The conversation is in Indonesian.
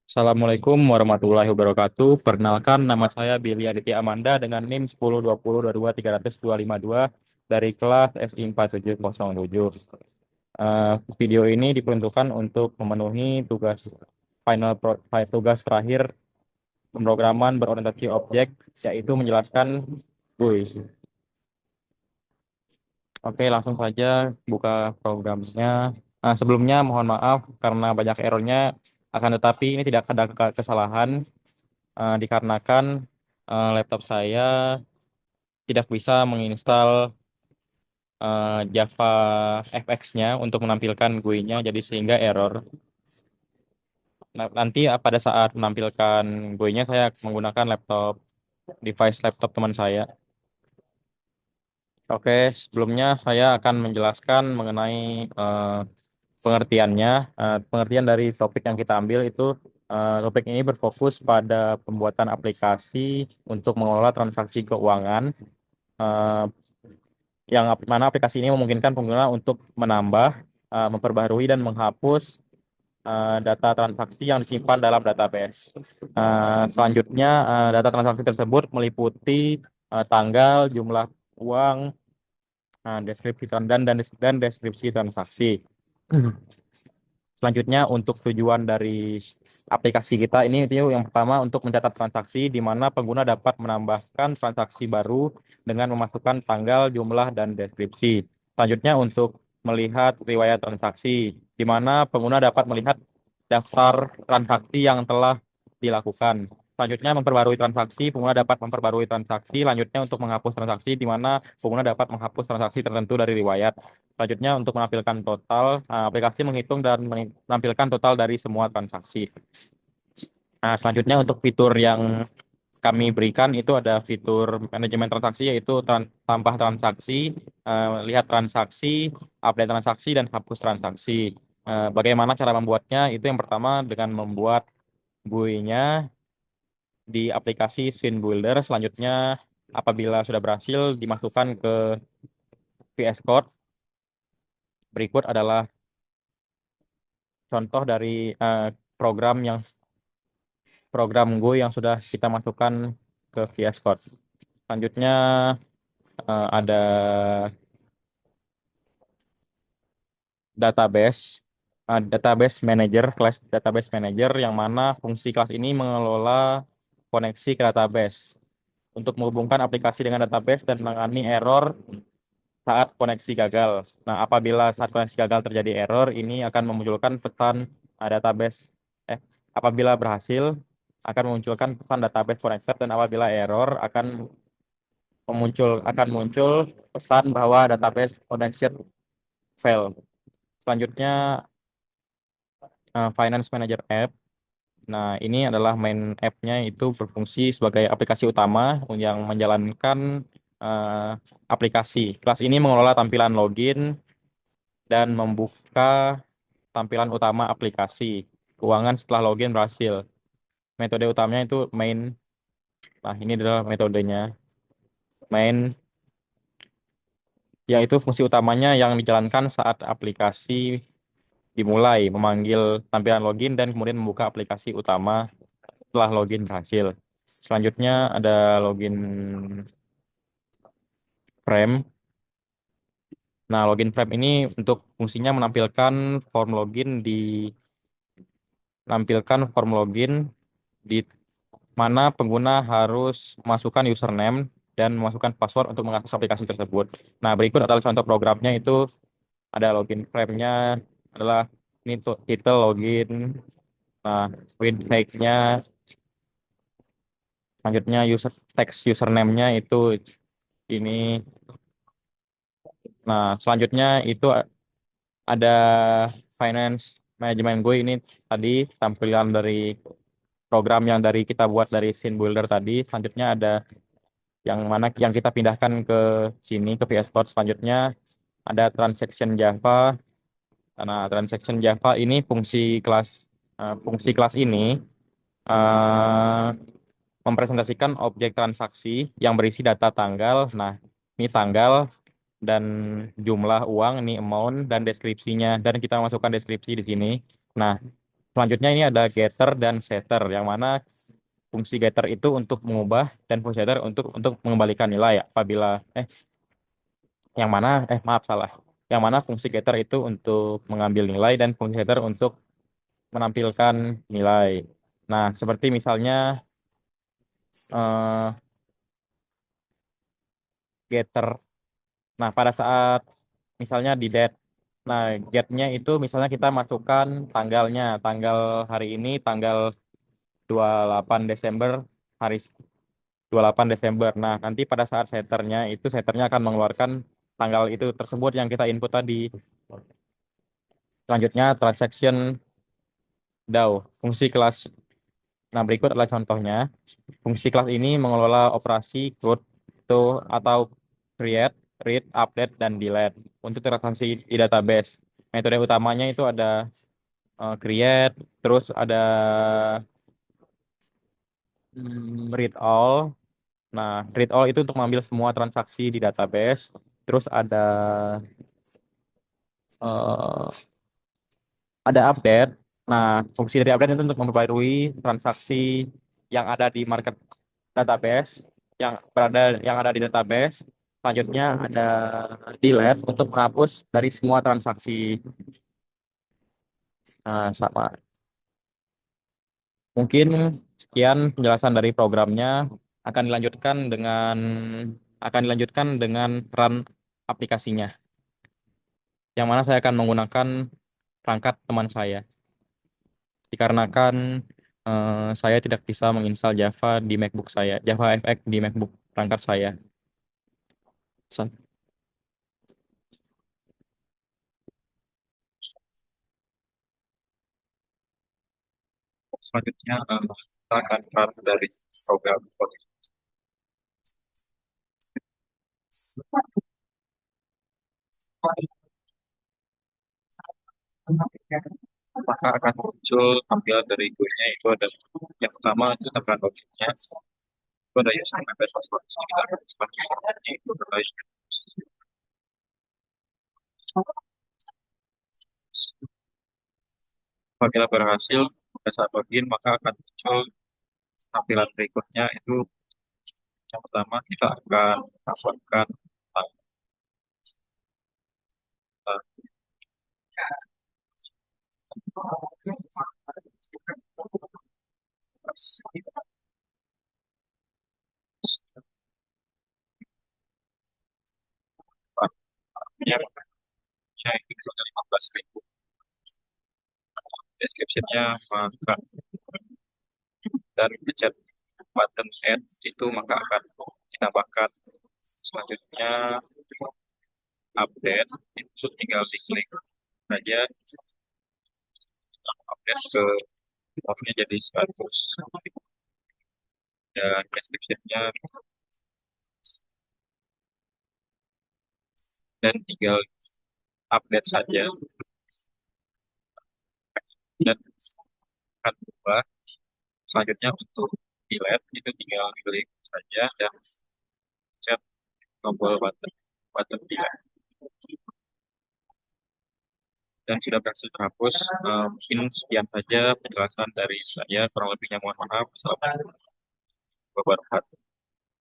Assalamualaikum warahmatullahi wabarakatuh. Perkenalkan, nama saya Billy Aditya Amanda dengan NIM 102022302352 dari kelas SI 4707. Video ini diperuntukkan untuk memenuhi tugas terakhir pemrograman berorientasi objek, yaitu menjelaskan GUI. Oke, langsung saja buka programnya. Sebelumnya mohon maaf karena banyak errornya, akan tetapi ini tidak ada kesalahan dikarenakan laptop saya tidak bisa menginstal Java FX-nya untuk menampilkan GUI-nya, jadi sehingga error. Nanti pada saat menampilkan GUI-nya saya menggunakan device laptop teman saya. Oke, sebelumnya saya akan menjelaskan mengenai eh, pengertiannya. Pengertian dari topik yang kita ambil itu, topik ini berfokus pada pembuatan aplikasi untuk mengelola transaksi keuangan, eh, yang mana aplikasi ini memungkinkan pengguna untuk menambah, memperbaharui dan menghapus data transaksi yang disimpan dalam database. Selanjutnya, data transaksi tersebut meliputi tanggal, jumlah uang, deskripsi dan deskripsi transaksi. Selanjutnya, untuk tujuan dari aplikasi kita ini itu yang pertama untuk mencatat transaksi di mana pengguna dapat menambahkan transaksi baru dengan memasukkan tanggal, jumlah, dan deskripsi. Selanjutnya untuk melihat riwayat transaksi di mana pengguna dapat melihat daftar transaksi yang telah dilakukan. Selanjutnya memperbarui transaksi, pengguna dapat memperbarui transaksi. Selanjutnya untuk menghapus transaksi di mana pengguna dapat menghapus transaksi tertentu dari riwayat. Selanjutnya untuk menampilkan total, aplikasi menghitung dan menampilkan total dari semua transaksi. Selanjutnya untuk fitur yang kami berikan itu ada fitur manajemen transaksi, yaitu tambah transaksi, lihat transaksi, update transaksi, dan hapus transaksi. Bagaimana cara membuatnya? Itu yang pertama dengan membuat GUI-nya di aplikasi Scene Builder. Selanjutnya apabila sudah berhasil dimasukkan ke VS Code, berikut adalah contoh dari eh, program yang program Go yang sudah kita masukkan ke VS Code. Selanjutnya ada database, database manager, kelas database manager yang mana fungsi kelas ini mengelola koneksi ke database untuk menghubungkan aplikasi dengan database dan menangani error saat koneksi gagal. Nah, apabila saat koneksi gagal terjadi error, ini akan memunculkan pesan database. Apabila berhasil, akan memunculkan pesan database connected, dan apabila error akan muncul pesan bahwa database connection fail. Selanjutnya Finance Manager App. Nah, ini adalah main app-nya, itu berfungsi sebagai aplikasi utama yang menjalankan eh, aplikasi. Kelas ini mengelola tampilan login dan membuka tampilan utama aplikasi keuangan setelah login berhasil. Metode utamanya itu main. Nah, ini adalah metodenya. Main, yaitu fungsi utamanya yang dijalankan saat aplikasi dimulai, memanggil tampilan login dan kemudian membuka aplikasi utama setelah login berhasil. Selanjutnya ada login frame. Nah, login frame ini untuk fungsinya form login di menampilkan form login di mana pengguna harus masukkan username dan memasukkan password untuk mengakses aplikasi tersebut. Nah, berikut adalah contoh programnya, itu ada login frame-nya adalah ini tuh title login. Nah, with tag-nya, selanjutnya text username-nya itu ini. Nah, selanjutnya itu ada finance management gue, ini tadi tampilan dari program yang kita buat dari scene builder tadi. Selanjutnya ada yang kita pindahkan ke sini ke VS Code. Selanjutnya ada transaction Java. Nah, transaction Java ini fungsi kelas ini eh, mempresentasikan objek transaksi yang berisi data tanggal. Nah, ini tanggal dan jumlah uang, ini amount, dan deskripsinya. Dan kita masukkan deskripsi di sini. Nah, selanjutnya ini ada getter dan setter, yang mana fungsi getter itu untuk mengubah dan fungsi setter untuk mengembalikan nilai apabila yang mana maaf salah. Yang mana fungsi getter itu untuk mengambil nilai dan fungsi setter untuk menampilkan nilai. Nah, seperti misalnya eh, getter. Nah, pada saat misalnya di date. Nah, get-nya itu misalnya kita masukkan tanggalnya, tanggal hari ini tanggal 28 Desember, hari 28 Desember. Nah, nanti pada saat setternya itu setternya akan mengeluarkan tanggal itu tersebut yang kita input tadi. Selanjutnya transaction DAO, fungsi kelas. Nah, berikut adalah contohnya. Fungsi kelas ini mengelola operasi CRUD itu atau create, read, update, dan delete untuk transaksi di database. Metode utamanya itu ada create, terus ada read all. Nah, read all itu untuk mengambil semua transaksi di database. Terus eh, ada update. Nah, fungsi dari update itu untuk memperbarui transaksi yang ada di market database, yang ada di database. Selanjutnya ada delete untuk menghapus dari semua transaksi. Nah, sama. Mungkin sekian penjelasan dari programnya akan dilanjutkan dengan run aplikasinya, yang mana saya akan menggunakan perangkat teman saya. Dikarenakan saya tidak bisa menginstal Java di MacBook saya, Java FX di MacBook perangkat saya. So- Selanjutnya kita akan run dari program code. Maka akan muncul tampilan dari GUI-nya itu ada yang pertama itu tampilan logiknya, itu ada username dan password. Kita akan seperti itu adalah apabila berhasil pada saat login maka akan muncul tampilan berikutnya itu yang pertama kita akan tambahkan yang itu dari 15.000 description-nya maka dan pencet button add itu maka akan ditambahkan selanjutnya update itu tinggal diklik saja update ke off-nya jadi 100 dan description-nya dan tinggal update saja dan akan berubah. Selanjutnya untuk delete itu tinggal klik saja dan pencet tombol button delete dan sudah berhasil terhapus. Mungkin sekian saja penjelasan dari saya, kurang lebihnya mohon maaf. Assalamualaikum warahmatullahi wabarakatuh.